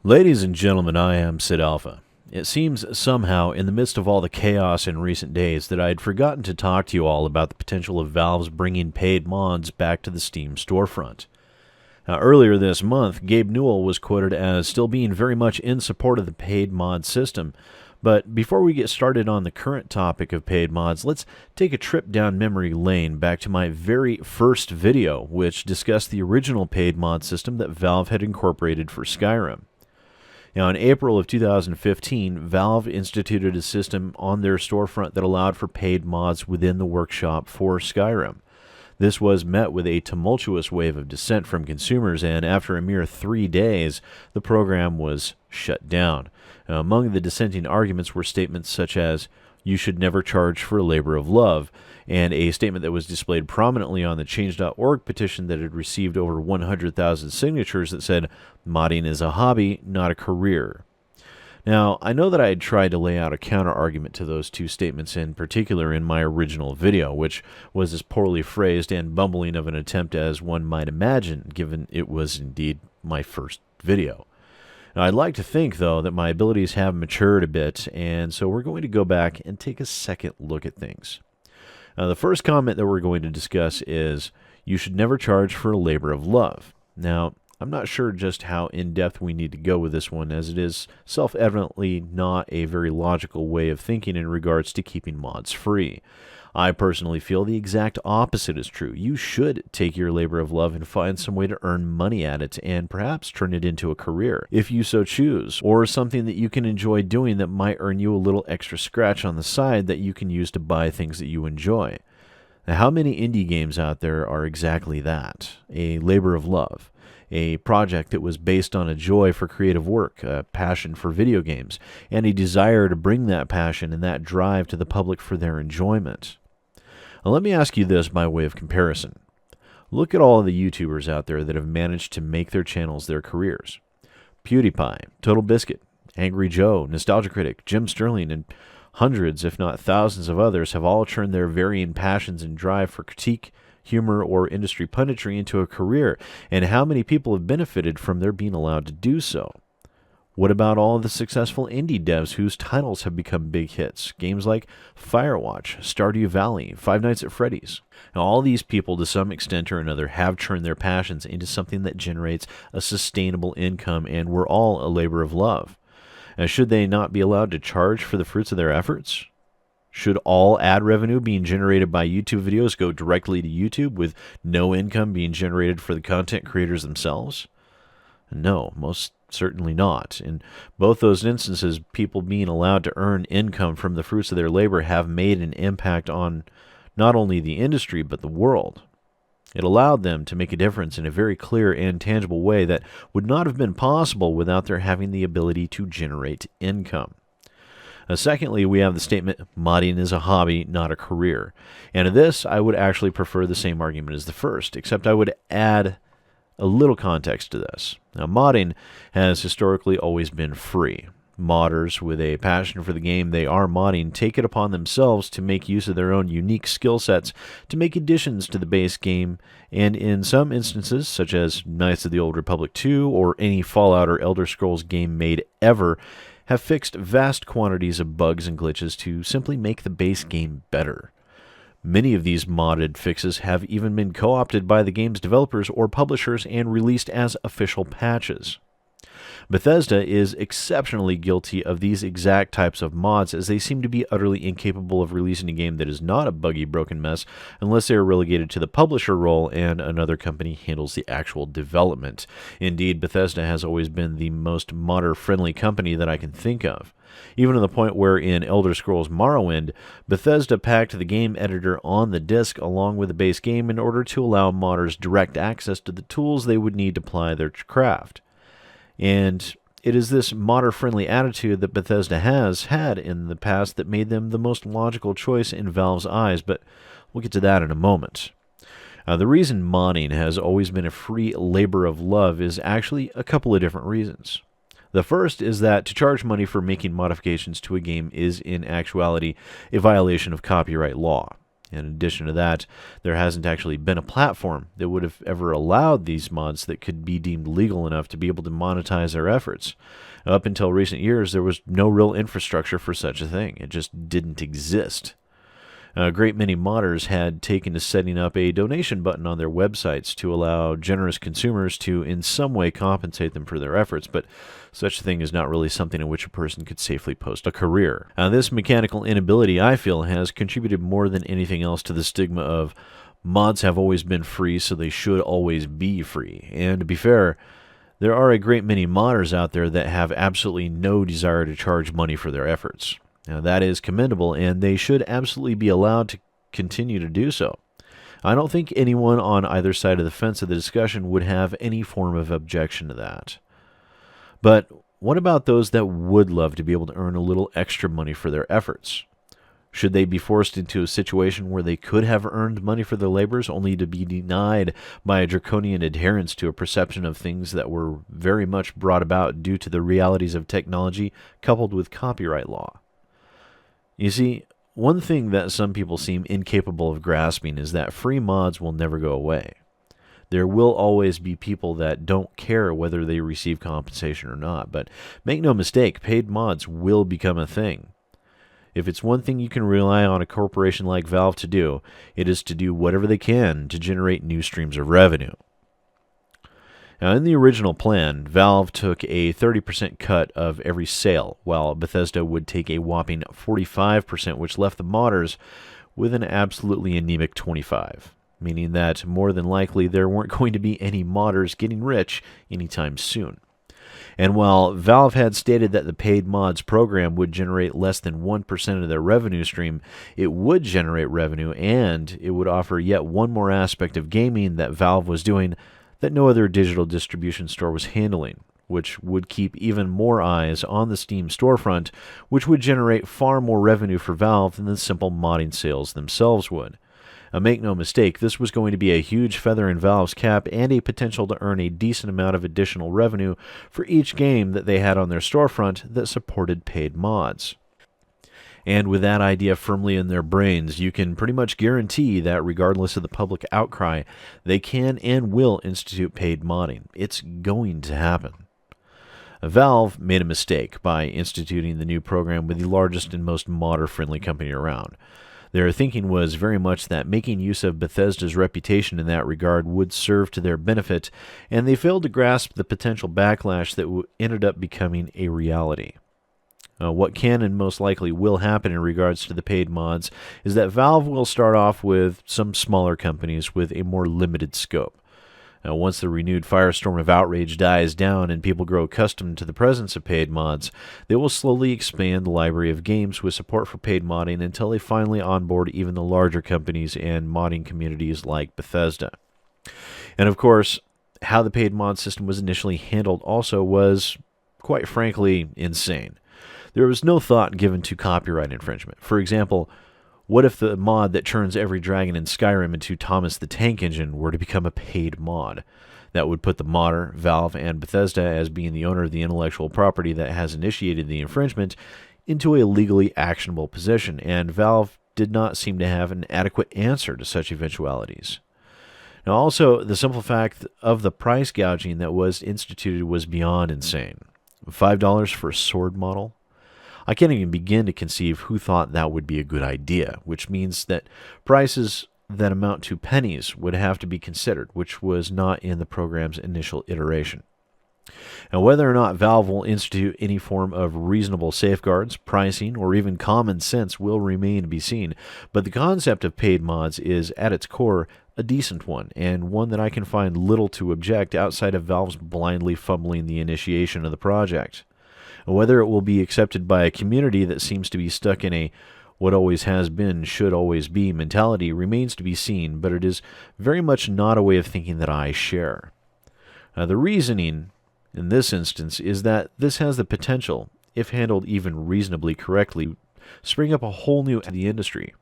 Ladies and gentlemen, I am SidAlpha. It seems somehow, in the midst of all the chaos in recent days, that I had forgotten to talk to you all about the potential of Valve's bringing paid mods back to the Steam storefront. Now, earlier this month, Gabe Newell was quoted as still being very much in support of the paid mod system. But before we get started on the current topic of paid mods, let's take a trip down memory lane back to my very first video, which discussed the original paid mod system that Valve had incorporated for Skyrim. Now, in April of 2015, Valve instituted a system on their storefront that allowed for paid mods within the workshop for Skyrim. This was met with a tumultuous wave of dissent from consumers, and after a mere 3 days, the program was shut down. Now, among the dissenting arguments were statements such as, "You should never charge for a labor of love," and a statement that was displayed prominently on the Change.org petition that had received over 100,000 signatures that said, "Modding is a hobby, not a career." Now, I know that I had tried to lay out a counter-argument to those two statements in particular in my original video, which was as poorly phrased and bumbling of an attempt as one might imagine, given it was indeed my first video. Now, I'd like to think, though, that my abilities have matured a bit, and so we're going to go back and take a second look at things. Now, the first comment that we're going to discuss is, "You should never charge for a labor of love." Now, I'm not sure just how in-depth we need to go with this one, as it is self-evidently not a very logical way of thinking in regards to keeping mods free. I personally feel the exact opposite is true. You should take your labor of love and find some way to earn money at it, and perhaps turn it into a career, if you so choose, or something that you can enjoy doing that might earn you a little extra scratch on the side that you can use to buy things that you enjoy. Now, how many indie games out there are exactly that? A labor of love. A project that was based on a joy for creative work, a passion for video games, and a desire to bring that passion and that drive to the public for their enjoyment. Now, let me ask you this by way of comparison. Look at all of the YouTubers out there that have managed to make their channels their careers. PewDiePie, Total Biscuit, Angry Joe, Nostalgia Critic, Jim Sterling, and hundreds, if not thousands of others have all turned their varying passions and drive for critique, humor, or industry punditry into a career, and how many people have benefited from their being allowed to do so? What about all of the successful indie devs whose titles have become big hits? Games like Firewatch, Stardew Valley, Five Nights at Freddy's. Now, all these people, to some extent or another, have turned their passions into something that generates a sustainable income, and were all a labor of love. Now, should they not be allowed to charge for the fruits of their efforts? Should all ad revenue being generated by YouTube videos go directly to YouTube, with no income being generated for the content creators themselves? No, most certainly not. In both those instances, people being allowed to earn income from the fruits of their labor have made an impact on not only the industry, but the world. It allowed them to make a difference in a very clear and tangible way that would not have been possible without their having the ability to generate income. Secondly, we have the statement, "Modding is a hobby, not a career." And to this, I would actually prefer the same argument as the first, except I would add a little context to this. Now, modding has historically always been free. Modders with a passion for the game they are modding take it upon themselves to make use of their own unique skill sets to make additions to the base game, and in some instances, such as Knights of the Old Republic 2 or any Fallout or Elder Scrolls game made ever, have fixed vast quantities of bugs and glitches to simply make the base game better. Many of these modded fixes have even been co-opted by the game's developers or publishers and released as official patches. Bethesda is exceptionally guilty of these exact types of mods, as they seem to be utterly incapable of releasing a game that is not a buggy, broken mess unless they are relegated to the publisher role and another company handles the actual development. Indeed, Bethesda has always been the most modder-friendly company that I can think of. Even to the point where in Elder Scrolls Morrowind, Bethesda packed the game editor on the disc along with the base game in order to allow modders direct access to the tools they would need to ply their craft. And it is this modder-friendly attitude that Bethesda has had in the past that made them the most logical choice in Valve's eyes, but we'll get to that in a moment. The reason modding has always been a free labor of love is actually a couple of different reasons. The first is that to charge money for making modifications to a game is in actuality a violation of copyright law. In addition to that, there hasn't actually been a platform that would have ever allowed these mods that could be deemed legal enough to be able to monetize their efforts. Up until recent years, there was no real infrastructure for such a thing. It just didn't exist. A great many modders had taken to setting up a donation button on their websites to allow generous consumers to in some way compensate them for their efforts, but such a thing is not really something in which a person could safely post a career. This mechanical inability, I feel, has contributed more than anything else to the stigma of mods have always been free, so they should always be free. And to be fair, there are a great many modders out there that have absolutely no desire to charge money for their efforts. Now, that is commendable, and they should absolutely be allowed to continue to do so. I don't think anyone on either side of the fence of the discussion would have any form of objection to that. But what about those that would love to be able to earn a little extra money for their efforts? Should they be forced into a situation where they could have earned money for their labors only to be denied by a draconian adherence to a perception of things that were very much brought about due to the realities of technology coupled with copyright law? You see, one thing that some people seem incapable of grasping is that free mods will never go away. There will always be people that don't care whether they receive compensation or not, but make no mistake, paid mods will become a thing. If it's one thing you can rely on a corporation like Valve to do, it is to do whatever they can to generate new streams of revenue. Now, in the original plan, Valve took a 30% cut of every sale, while Bethesda would take a whopping 45%, which left the modders with an absolutely anemic 25%, meaning that more than likely there weren't going to be any modders getting rich anytime soon. And while Valve had stated that the paid mods program would generate less than 1% of their revenue stream, it would generate revenue, and it would offer yet one more aspect of gaming that Valve was doing that no other digital distribution store was handling, which would keep even more eyes on the Steam storefront, which would generate far more revenue for Valve than the simple modding sales themselves would. Make no mistake, this was going to be a huge feather in Valve's cap and a potential to earn a decent amount of additional revenue for each game that they had on their storefront that supported paid mods. And with that idea firmly in their brains, you can pretty much guarantee that regardless of the public outcry, they can and will institute paid modding. It's going to happen. Valve made a mistake by instituting the new program with the largest and most modder-friendly company around. Their thinking was very much that making use of Bethesda's reputation in that regard would serve to their benefit, and they failed to grasp the potential backlash that ended up becoming a reality. What can and most likely will happen in regards to the paid mods is that Valve will start off with some smaller companies with a more limited scope. Now, once the renewed firestorm of outrage dies down and people grow accustomed to the presence of paid mods, they will slowly expand the library of games with support for paid modding until they finally onboard even the larger companies and modding communities like Bethesda. And of course, how the paid mod system was initially handled also was, quite frankly, insane. There was no thought given to copyright infringement. For example, what if the mod that turns every dragon in Skyrim into Thomas the Tank Engine were to become a paid mod? That would put the modder, Valve, and Bethesda, as being the owner of the intellectual property that has initiated the infringement, into a legally actionable position, and Valve did not seem to have an adequate answer to such eventualities. Now, also, the simple fact of the price gouging that was instituted was beyond insane. $5 for a sword model? I can't even begin to conceive who thought that would be a good idea, which means that prices that amount to pennies would have to be considered, which was not in the program's initial iteration. Now, whether or not Valve will institute any form of reasonable safeguards, pricing, or even common sense will remain to be seen, but the concept of paid mods is, at its core, a decent one, and one that I can find little to object outside of Valve's blindly fumbling the initiation of the project. Whether it will be accepted by a community that seems to be stuck in a what always has been should always be mentality remains to be seen, but it is very much not a way of thinking that I share. The reasoning in this instance is that this has the potential, if handled even reasonably correctly, spring up a whole new the industry.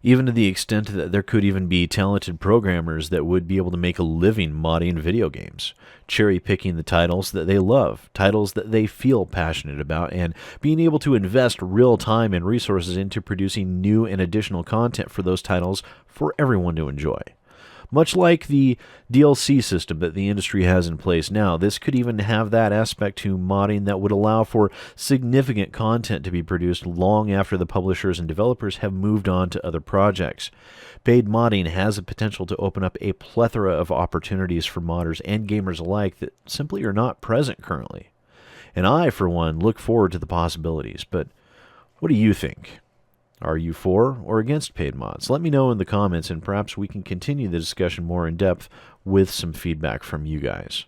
even to the extent that there could even be talented programmers that would be able to make a living modding video games, cherry-picking the titles that they love, titles that they feel passionate about, and being able to invest real time and resources into producing new and additional content for those titles for everyone to enjoy. Much like the DLC system that the industry has in place now, this could even have that aspect to modding that would allow for significant content to be produced long after the publishers and developers have moved on to other projects. Paid modding has the potential to open up a plethora of opportunities for modders and gamers alike that simply are not present currently. And I, for one, look forward to the possibilities. But what do you think? Are you for or against paid mods? Let me know in the comments, and perhaps we can continue the discussion more in depth with some feedback from you guys.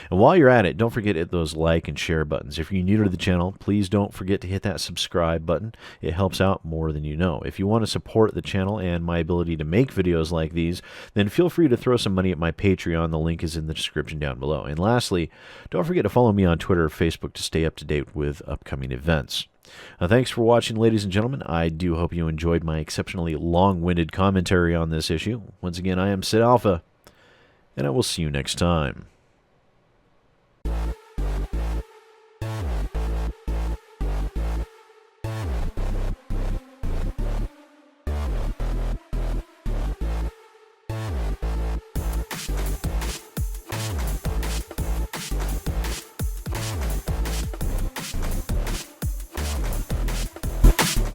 And while you're at it, don't forget to hit those like and share buttons. If you're new to the channel, please don't forget to hit that subscribe button. It helps out more than you know. If you want to support the channel and my ability to make videos like these, then feel free to throw some money at my Patreon. The link is in the description down below. And lastly, don't forget to follow me on Twitter or Facebook to stay up to date with upcoming events. Thanks for watching, ladies and gentlemen. I do hope you enjoyed my exceptionally long-winded commentary on this issue. Once again, I am SidAlpha, and I will see you next time.